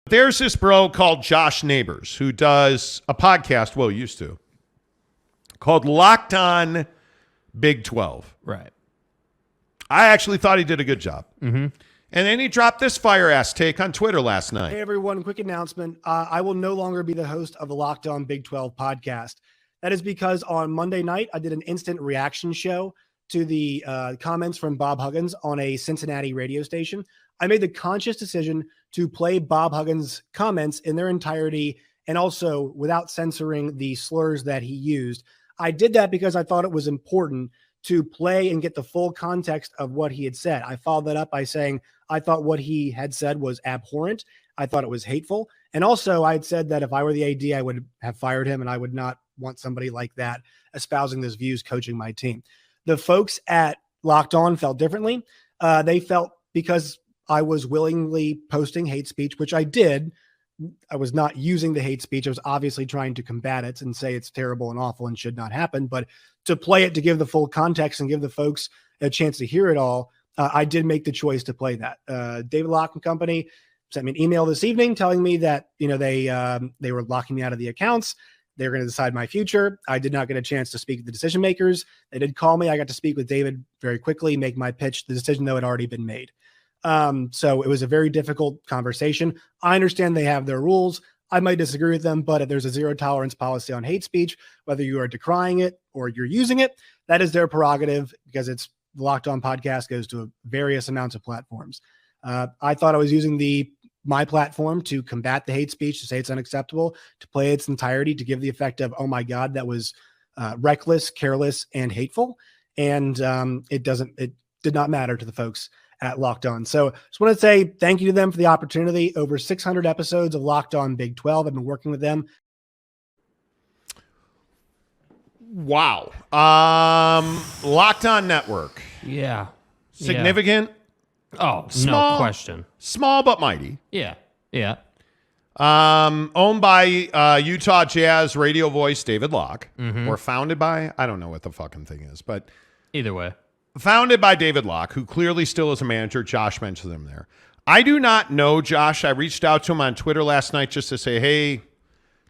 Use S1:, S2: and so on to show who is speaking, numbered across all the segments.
S1: There's this bro called Josh Neighbors who does a podcast, well, used to, called Locked On Big 12.
S2: Right.
S1: I actually thought he did a good job.
S2: Mm-hmm.
S1: And then he dropped this fire-ass take on Twitter last night.
S3: Hey, everyone. Quick announcement. I will no longer be the host of the Locked On Big 12 podcast. That is because on Monday night, I did an instant reaction show to the comments from Bob Huggins on a Cincinnati radio station. I made the conscious decision to play Bob Huggins' comments in their entirety and also without censoring the slurs that he used. I did that because I thought it was important to play and get the full context of what he had said. I followed that up by saying I thought what he had said was abhorrent. I thought it was hateful. And also I had said that if I were the AD, I would have fired him and I would not want somebody like that espousing those views coaching my team. The folks at Locked On felt differently. They felt because I was willingly posting hate speech, which I did. I was not using the hate speech. I was obviously trying to combat it and say it's terrible and awful and should not happen. But to play it, to give the full context and give the folks a chance to hear it all, I did make the choice to play that. David Locke and company sent me an email this evening telling me that they were locking me out of the accounts. They're going to decide my future. I did not get a chance to speak to the decision makers. They did call me. I got to speak with David very quickly, make my pitch. The decision, though, had already been made. So it was a very difficult conversation. I understand they have their rules. I might disagree with them, but if there's a zero tolerance policy on hate speech, whether you are decrying it or you're using it, that is their prerogative because it's the Locked On podcast goes to various amounts of platforms. I thought I was using my platform to combat the hate speech, to say it's unacceptable, to play its entirety, to give the effect of, oh my God, that was reckless, careless, and hateful. And it did not matter to the folks at Locked On. So just want to say thank you to them for the opportunity. Over 600 episodes of Locked On Big 12. I've been working with them.
S1: Wow. Locked On Network.
S2: Yeah.
S1: Significant.
S2: Oh,
S1: small,
S2: no question.
S1: Small but mighty.
S2: Yeah. Yeah.
S1: Owned by Utah Jazz radio voice David Locke, or founded by, I don't know what the fucking thing is, but
S2: either way.
S1: Founded by David Locke, who clearly still is a manager. Josh mentioned him there. I do not know Josh. I reached out to him on Twitter last night just to say, hey,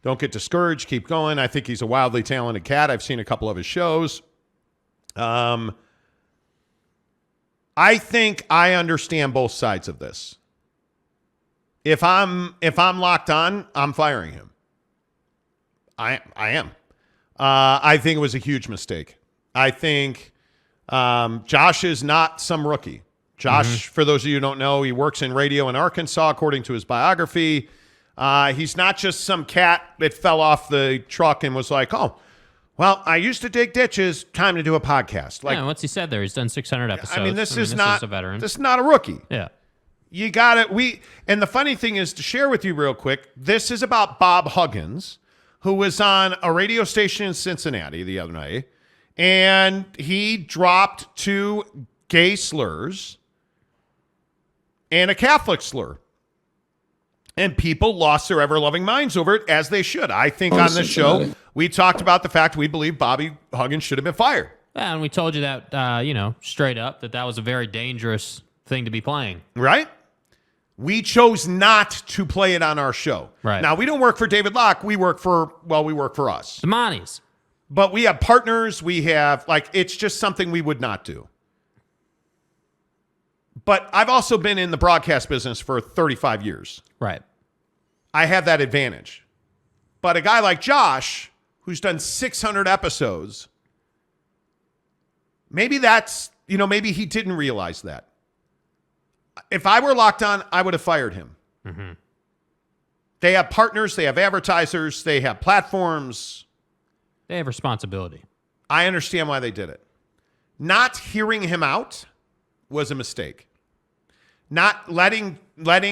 S1: don't get discouraged. Keep going. I think he's a wildly talented cat. I've seen a couple of his shows. I think I understand both sides of this. If I'm Locked On, I'm firing him. I am. I think it was a huge mistake. I think Josh is not some rookie. Josh, for those of you who don't know, he works in radio in Arkansas, according to his biography. He's not just some cat that fell off the truck and was like, oh, well, I used to dig ditches. Time to do a podcast.
S2: Like, what's he said there? He's done 600 episodes.
S1: I mean, this is not
S2: a veteran.
S1: This is not a rookie.
S2: Yeah.
S1: You got it. And the funny thing is, to share with you real quick, this is about Bob Huggins, who was on a radio station in Cincinnati the other night, and he dropped 2 gay slurs and a Catholic slur. And people lost their ever-loving minds over it, as they should. I think on this show, we talked about the fact we believe Bobby Huggins should have been fired.
S2: Yeah, and we told you that, straight up, that was a very dangerous thing to be playing.
S1: Right? We chose not to play it on our show.
S2: Right.
S1: Now, we don't work for David Locke. We work for us.
S2: The Monties.
S1: But we have partners. We have, it's just something we would not do. But I've also been in the broadcast business for 35 years.
S2: Right.
S1: I have that advantage. But a guy like Josh, who's done 600 episodes, maybe maybe he didn't realize that. If I were Locked On, I would have fired him. Mm-hmm. They have partners, they have advertisers, they have platforms.
S2: They have responsibility.
S1: I understand why they did it. Not hearing him out was a mistake. Not letting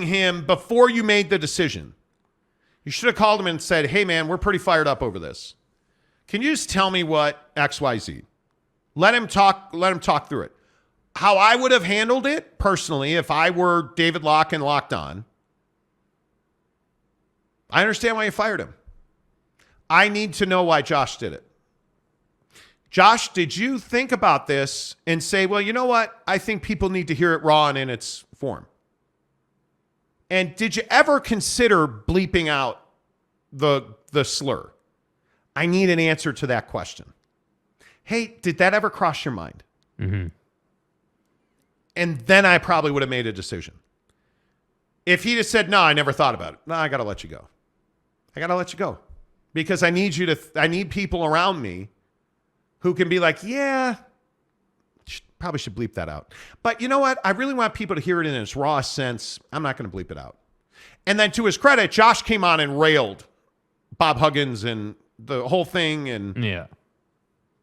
S1: him, before you made the decision, you should have called him and said, hey, man, we're pretty fired up over this. Can you just tell me what XYZ? Let him talk through it. How I would have handled it, personally, if I were David Locke and Locked On, I understand why you fired him. I need to know why Josh did it. Josh, did you think about this and say, well, you know what? I think people need to hear it raw and in its form. And did you ever consider bleeping out the slur? I need an answer to that question. Hey, did that ever cross your mind?
S2: Mm-hmm.
S1: And then I probably would have made a decision. If he'd have said, no, I never thought about it. No, I got to let you go. I got to let you go. Because I need I need people around me who can be like, yeah, probably should bleep that out. But you know what? I really want people to hear it in its raw sense. I'm not going to bleep it out. And then to his credit, Josh came on and railed Bob Huggins and the whole thing. And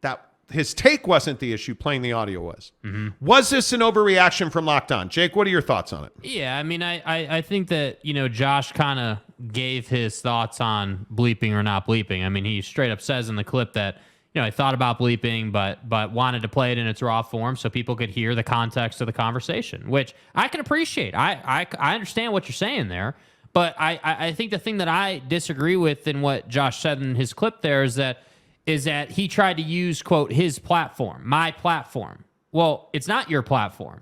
S1: that his take wasn't the issue. Playing the audio was. Mm-hmm. Was this an overreaction from Locked On? Jake, what are your thoughts on it?
S2: Yeah, I mean, I think that, Josh kind of gave his thoughts on bleeping or not bleeping. I mean, he straight up says in the clip that, I thought about bleeping, but wanted to play it in its raw form so people could hear the context of the conversation, which I can appreciate. I understand what you're saying there, but I think the thing that I disagree with in what Josh said in his clip there is that he tried to use, quote, his platform, my platform. Well, it's not your platform,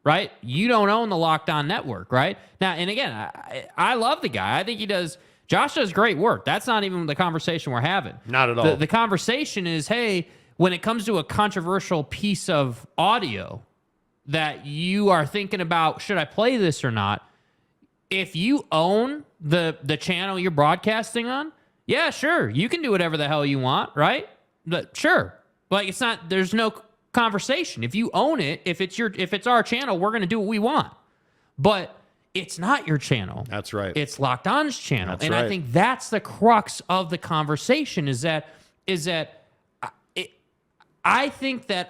S2: right? You don't own the Locked On Network, right? Now, and again, I love the guy. I think Josh does great work. That's not even the conversation we're having.
S1: Not at all.
S2: The conversation is, hey, when it comes to a controversial piece of audio that you are thinking about, should I play this or not? If you own the channel you're broadcasting on, yeah, sure, you can do whatever the hell you want, right? But sure, like there's no conversation. If you own it, if it's our channel, we're going to do what we want. But it's not your channel.
S1: That's right.
S2: It's Locked On's channel.
S1: That's
S2: and
S1: right.
S2: I think that's the crux of the conversation is that I think that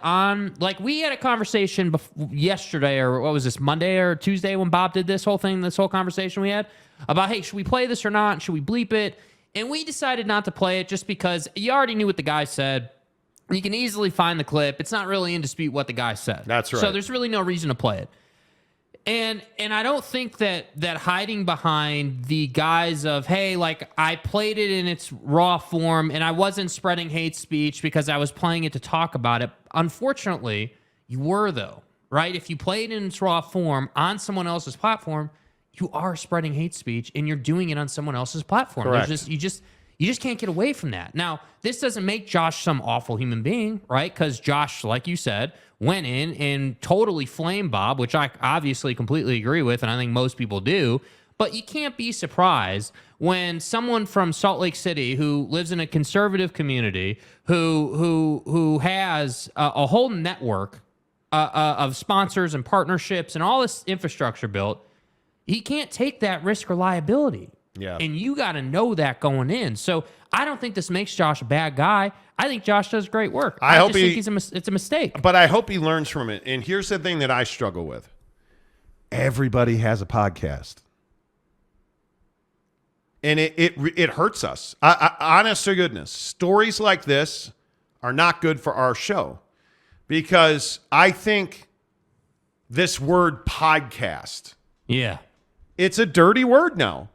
S2: we had a conversation yesterday, or what was this, Monday or Tuesday when Bob did this whole conversation we had about, hey, should we play this or not? Should we bleep it? And we decided not to play it just because you already knew what the guy said. You can easily find the clip. It's not really in dispute what the guy said.
S1: That's right.
S2: So there's really no reason to play it. And I don't think that hiding behind the guise of, hey, like I played it in its raw form and I wasn't spreading hate speech because I was playing it to talk about it. Unfortunately, you were though, right? If you play it in its raw form on someone else's platform, you are spreading hate speech and you're doing it on someone else's platform.
S1: Correct.
S2: You just can't get away from that. Now, this doesn't make Josh some awful human being, right? Because Josh, like you said, went in and totally flamed Bob, which I obviously completely agree with, and I think most people do. But you can't be surprised when someone from Salt Lake City who lives in a conservative community, who has a whole network of sponsors and partnerships and all this infrastructure built, he can't take that risk or liability.
S1: Yeah.
S2: And you got to know that going in. So I don't think this makes Josh a bad guy. I think Josh does great work. I just think it's a mistake.
S1: But I hope he learns from it. And here's the thing that I struggle with. Everybody has a podcast. And it hurts us. Honest to goodness, stories like this are not good for our show. Because I think this word podcast, it's a dirty word now.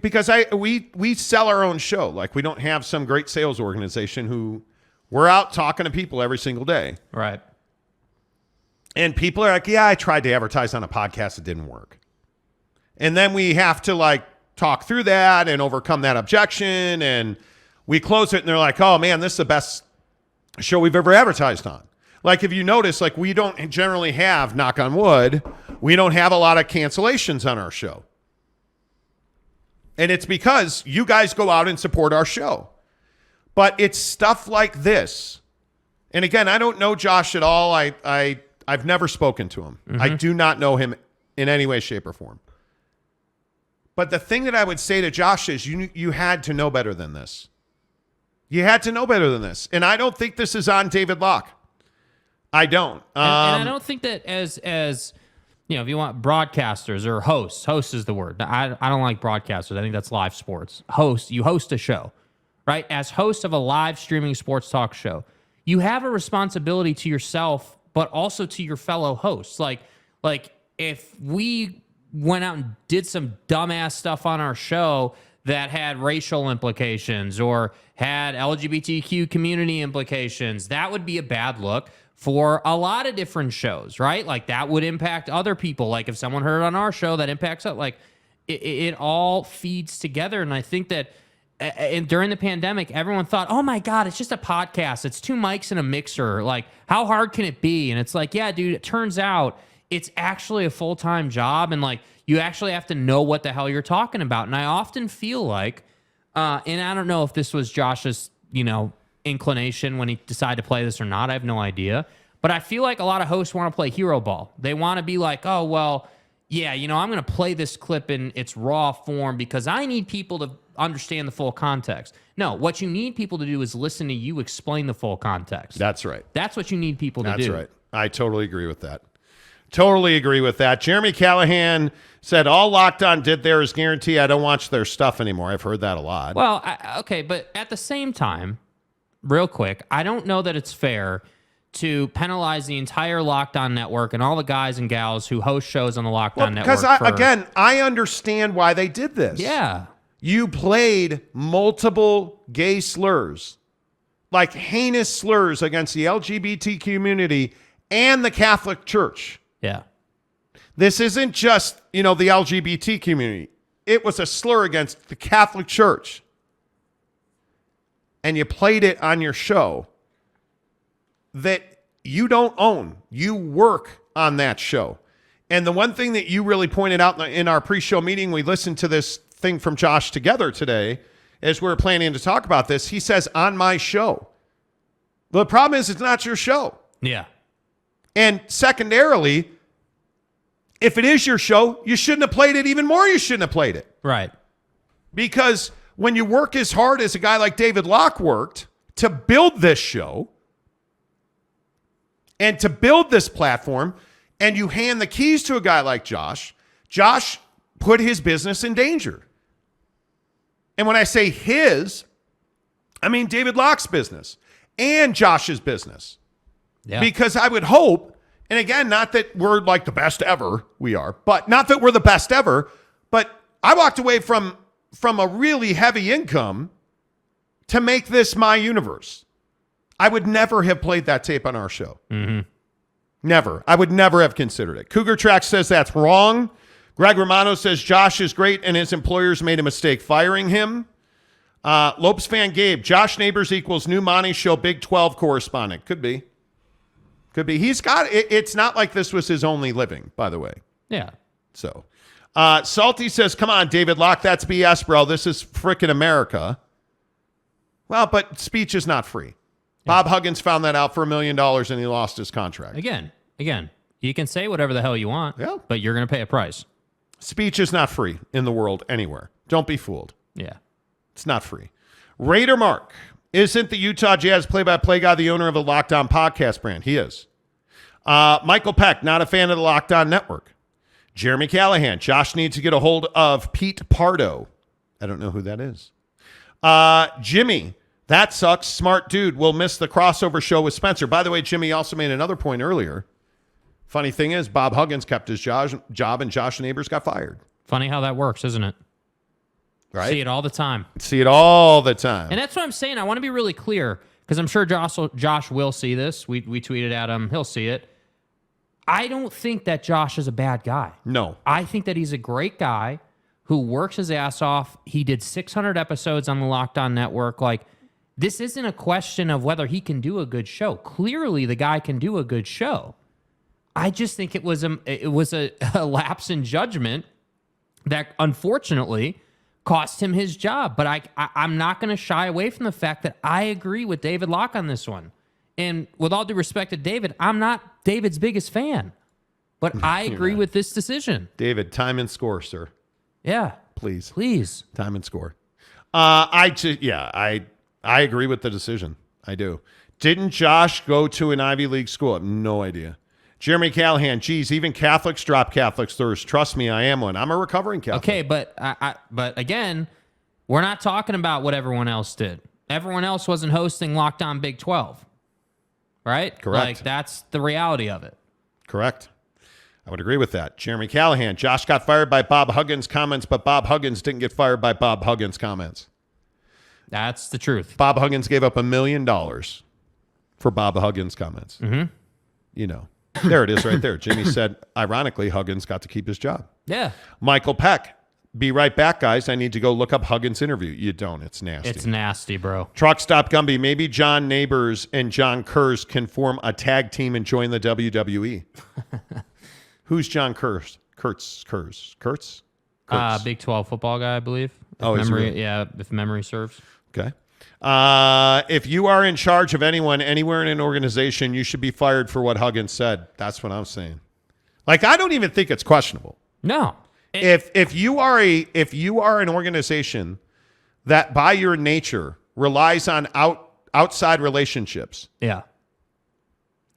S1: Because we sell our own show. Like, we don't have some great sales organization who we're out talking to people every single day.
S2: Right.
S1: And people are like, yeah, I tried to advertise on a podcast. It didn't work. And then we have to talk through that and overcome that objection. And we close it and they're like, oh man, this is the best show we've ever advertised on. Like, if you notice, we don't generally have, knock on wood, we don't have a lot of cancellations on our show. And it's because you guys go out and support our show. But it's stuff like this. And again, I don't know Josh at all. I've never spoken to him. Mm-hmm. I do not know him in any way, shape, or form. But the thing that I would say to Josh is you had to know better than this. You had to know better than this. And I don't think this is on David Locke. I don't.
S2: And I don't think that as if you want broadcasters or host is the word. I don't like broadcasters. I think that's live sports. You host a show, right? As host of a live streaming sports talk show, you have a responsibility to yourself, but also to your fellow hosts. Like if we went out and did some dumbass stuff on our show that had racial implications or had LGBTQ community implications, that would be a bad look for a lot of different shows, right? Like that would impact other people. Like if someone heard on our show, that impacts it. Like it all feeds together. And I think that and during the pandemic, everyone thought, oh my God, it's just a podcast. It's 2 mics and a mixer. Like, how hard can it be? And it's like, yeah, dude, it turns out it's actually a full-time job. And like, you actually have to know what the hell you're talking about. And I often feel like, and I don't know if this was Josh's, inclination when he decided to play this or not. I have no idea. But I feel like a lot of hosts want to play hero ball. They want to be like, oh, well, yeah, I'm going to play this clip in its raw form because I need people to understand the full context. No, what you need people to do is listen to you explain the full context.
S1: That's right.
S2: That's what you need people to do.
S1: That's right. I totally agree with that. Totally agree with that. Jeremy Callahan said, all Locked On did there is guarantee I don't watch their stuff anymore. I've heard that a lot.
S2: Well, okay, but at the same time, real quick, I don't know that it's fair to penalize the entire Locked On network and all the guys and gals who host shows on the Locked On network.
S1: Because I understand why they did this.
S2: Yeah.
S1: You played multiple gay slurs, like heinous slurs against the LGBT community and the Catholic Church.
S2: Yeah.
S1: This isn't just, the LGBT community. It was a slur against the Catholic Church. And you played it on your show that you don't own. You work on that show. And the one thing that you really pointed out in our pre-show meeting, we listened to this thing from Josh together today as we were planning to talk about this. He says, on my show. The problem is it's not your show.
S2: Yeah.
S1: And secondarily, if it is your show, you shouldn't have played it. Even more, you shouldn't have played it.
S2: Right.
S1: Because when you work as hard as a guy like David Locke worked to build this show and to build this platform, and you hand the keys to a guy like Josh put his business in danger. And when I say his, I mean David Locke's business and Josh's business.
S2: Yeah.
S1: Because I would hope, and again, not that we're like the best ever, we are, but not that we're the best ever, but I walked away from a really heavy income to make this my universe. I would never have played that tape on our show.
S2: Mm-hmm.
S1: Never. I would never have considered it. Cougar Track says that's wrong. Greg Romano says Josh is great and his employers made a mistake firing him. Lopes fan Gabe, Josh Neighbors equals new Monty Show Big 12 correspondent. Could be. Could be. He's got it. It's not like this was his only living, by the way.
S2: Yeah.
S1: So, Salty says, come on, David Locke, that's BS, bro. This is frickin' America. Well, but speech is not free. Yeah. Bob Huggins found that out for $1 million and he lost his contract.
S2: Again, you can say whatever the hell you want, but you're going to pay a price.
S1: Speech is not free in the world anywhere. Don't be fooled.
S2: Yeah.
S1: It's not free. Raider Mark, isn't the Utah Jazz play-by-play guy the owner of a Locked On podcast brand? He is. Michael Peck, not a fan of the Locked On network. Jeremy Callahan, Josh needs to get a hold of Pete Pardo. I don't know who that is. Jimmy, that sucks. Smart dude. Will miss the crossover show with Spencer. By the way, Jimmy also made another point earlier. Funny thing is, Bob Huggins kept his job and Josh Neighbors got fired.
S2: Funny how that works, isn't it?
S1: Right?
S2: See it all the time.
S1: See it all the time.
S2: And that's what I'm saying. I want to be really clear because I'm sure Josh will see this. We tweeted at him. He'll see it. I don't think that Josh is a bad guy.
S1: No.
S2: I think that he's a great guy who works his ass off. He did 600 episodes on the Locked On Network. Like, this isn't a question of whether he can do a good show. Clearly, the guy can do a good show. I just think it was a lapse in judgment that unfortunately cost him his job. But I'm not going to shy away from the fact that I agree with David Locke on this one. And with all due respect to David, I'm not David's biggest fan. But I agree with this decision.
S1: David, time and score, sir.
S2: Yeah.
S1: Please. Time and score. I agree with the decision. I do. Didn't Josh go to an Ivy League school? I have no idea. Jeremy Callahan, geez, even Catholics drop Catholic slurs. Trust me, I am one. I'm a recovering Catholic.
S2: Okay, but but again, we're not talking about what everyone else did. Everyone else wasn't hosting Locked On Big 12. Right?
S1: Correct.
S2: Like, that's the reality of it.
S1: Correct. I would agree with that. Jeremy Callahan, Josh got fired by Bob Huggins' comments, but Bob Huggins didn't get fired by Bob Huggins' comments.
S2: That's the truth.
S1: Bob Huggins gave up $1 million for Bob Huggins' comments.
S2: Mm-hmm.
S1: You know, there it is right there. Jimmy said, ironically, Huggins got to keep his job.
S2: Yeah.
S1: Michael Peck, be right back, guys. I need to go look up Huggins' interview. You don't. It's nasty.
S2: It's nasty, bro.
S1: Truck Stop Gumby, maybe John Neighbors and John Kurz can form a tag team and join the WWE. Who's John Kurz? Kurtz?
S2: Big 12 football guy, I believe.
S1: Is he really?
S2: Yeah, if memory serves.
S1: Okay. If you are in charge of anyone anywhere in an organization, you should be fired for what Huggins said. That's what I'm saying. Like, I don't even think it's questionable.
S2: No.
S1: If you are an organization that by your nature relies on outside relationships.
S2: Yeah.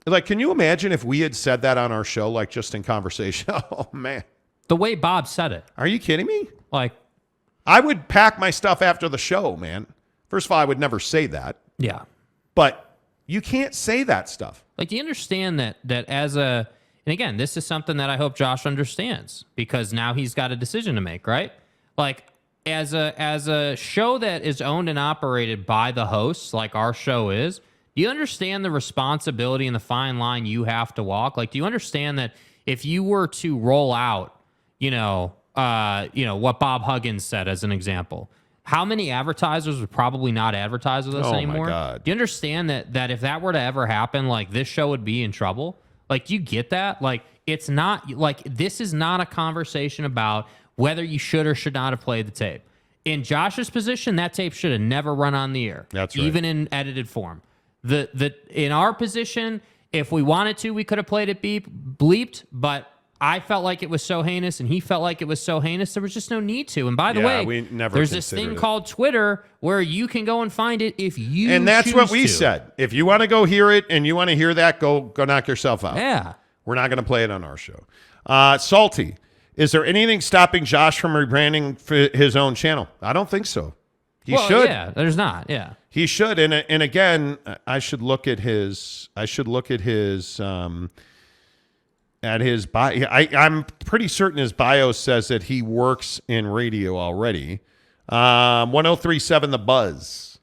S1: Like, can you imagine if we had said that on our show, like just in conversation? Oh, man.
S2: The way Bob said it.
S1: Are you kidding me?
S2: Like,
S1: I would pack my stuff after the show, man. First of all, I would never say that.
S2: yeah.
S1: But you can't say that stuff.
S2: Like, do you understand that and again, this is something that I hope Josh understands because now he's got a decision to make, right? Like, as a show that is owned and operated by the hosts, like our show is, do you understand the responsibility and the fine line you have to walk? Like, do you understand that if you were to roll out, what Bob Huggins said as an example, how many advertisers would probably not advertise with us anymore?
S1: My God.
S2: Do you understand that if that were to ever happen, like this show would be in trouble? Like, do you get that? Like, it's not like this is not a conversation about whether you should or should not have played the tape. In Josh's position, that tape should have never run on the air.
S1: That's right.
S2: Even in edited form. In our position, if we wanted to, we could have played it bleeped, but I felt like it was so heinous and he felt like it was so heinous, there was just no need to. And by the way,
S1: we never
S2: there's this thing called Twitter where you can go and find it if you
S1: And that's what we
S2: to.
S1: said. If you want to go hear it and you want to hear that, go knock yourself out.
S2: Yeah.
S1: We're not going to play it on our show. Salty, is there anything stopping Josh from rebranding for his own channel? I don't think so. He should.
S2: Yeah, there's not. Yeah.
S1: He should. And again, I should look at his bio. I'm pretty certain his bio says that he works in radio already. 1037 The Buzz.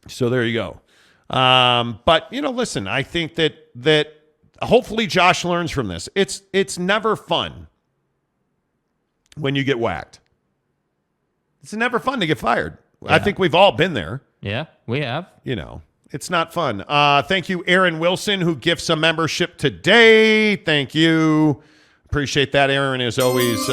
S1: So there you go. But listen, I think that hopefully Josh learns from this. It's never fun when you get whacked. It's never fun to get fired. Yeah. I think we've all been there.
S2: Yeah, we have.
S1: It's not fun. Thank you, Aaron Wilson, who gifts a membership today. Thank you. Appreciate that. Aaron is always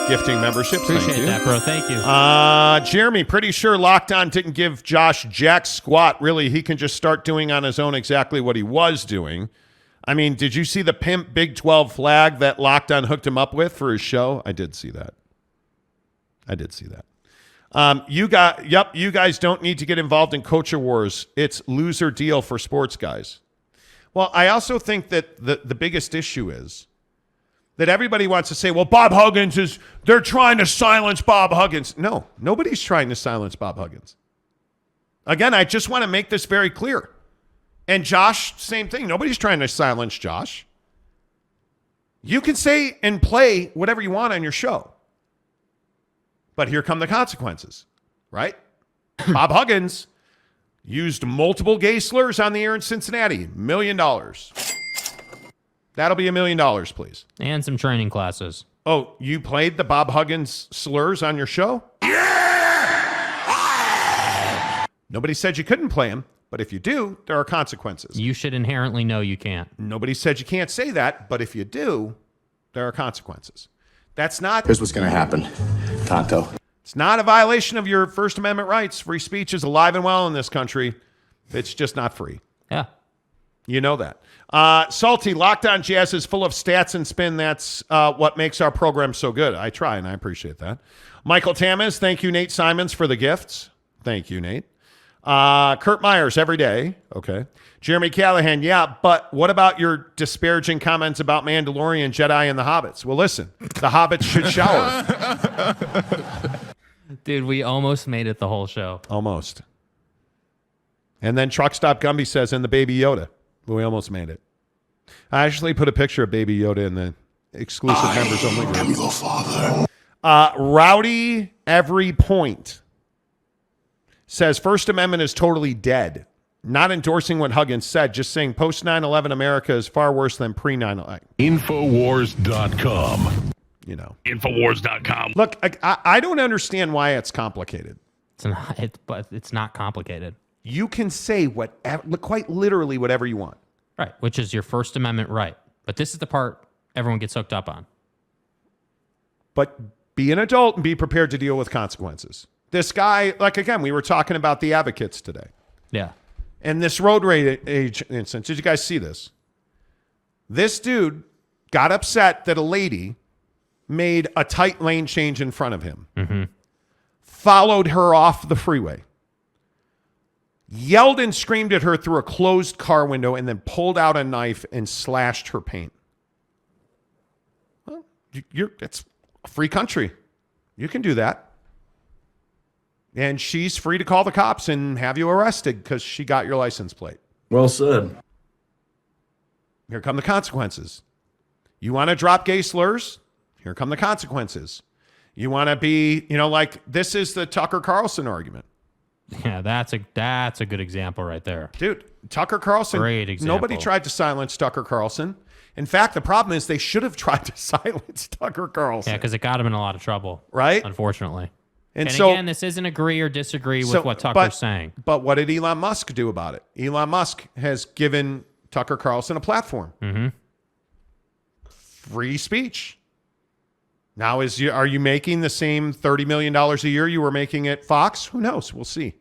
S1: gifting memberships.
S2: Appreciate that, bro. Thank you.
S1: Jeremy, pretty sure Locked On didn't give Josh jack squat. Really, he can just start doing on his own exactly what he was doing. I mean, did you see the pimp Big 12 flag that Locked On hooked him up with for his show? I did see that. You guys don't need to get involved in culture wars. It's loser deal for sports guys. Well, I also think that the biggest issue is that everybody wants to say, well, Bob Huggins they're trying to silence Bob Huggins. No, nobody's trying to silence Bob Huggins. Again, I just want to make this very clear. And Josh, same thing. Nobody's trying to silence Josh. You can say and play whatever you want on your show. But here come the consequences, right? Bob Huggins used multiple gay slurs on the air in Cincinnati. $1 million. That'll be $1 million, please.
S2: And some training classes.
S1: Oh, you played the Bob Huggins slurs on your show? Yeah! Nobody said you couldn't play them, but if you do, there are consequences.
S2: You should inherently know you can't.
S1: Nobody said you can't say that, but if you do, there are consequences. That's not...
S4: Here's what's going to happen, Tonto.
S1: It's not a violation of your First Amendment rights. Free speech is alive and well in this country. It's just not free.
S2: Yeah.
S1: You know that. Salty, Locked On Jazz is full of stats and spin. That's what makes our program so good. I try, and I appreciate that. Michael Tamez, thank you, Nate Simons, for the gifts. Thank you, Nate. Kurt Myers, every day. Okay. Jeremy Callahan, yeah, but what about your disparaging comments about Mandalorian, Jedi, and the Hobbits? Well, listen, the Hobbits should shower.
S2: Dude, we almost made it the whole show.
S1: Almost. And then Truck Stop Gumby says, and the Baby Yoda. We almost made it. I actually put a picture of Baby Yoda in the exclusive members only group.
S4: I'm your father.
S1: Rowdy Every Point says First Amendment is totally dead. Not endorsing what Huggins said, just saying post 9/11 America is far worse than pre 9/11.
S5: Infowars.com.
S1: You know,
S5: Infowars.com.
S1: look, I don't understand why it's complicated.
S2: But it's not complicated.
S1: You can say whatever, quite literally whatever you want.
S2: Right, which is your First Amendment right. But this is the part everyone gets hooked up on.
S1: But be an adult and be prepared to deal with consequences. This guy, like again, we were talking about the advocates today.
S2: Yeah.
S1: And this road rage incident, did you guys see this? This dude got upset that a lady made a tight lane change in front of him, followed her off the freeway, yelled and screamed at her through a closed car window, and then pulled out a knife and slashed her paint. Well, it's a free country. You can do that. And she's free to call the cops and have you arrested because she got your license plate.
S4: Well said.
S1: Here come the consequences. You want to drop gay slurs? Here come the consequences. You want to be, like this is the Tucker Carlson argument.
S2: Yeah, that's a good example right there.
S1: Dude, Tucker Carlson.
S2: Great example.
S1: Nobody tried to silence Tucker Carlson. In fact, the problem is they should have tried to silence Tucker Carlson.
S2: Yeah, because it got him in a lot of trouble.
S1: Right?
S2: Unfortunately. And
S1: so,
S2: again, this isn't agree or disagree with what Tucker's saying.
S1: But what did Elon Musk do about it? Elon Musk has given Tucker Carlson a platform. Free speech. Now, are you making the same $30 million a year you were making at Fox? Who knows? We'll see.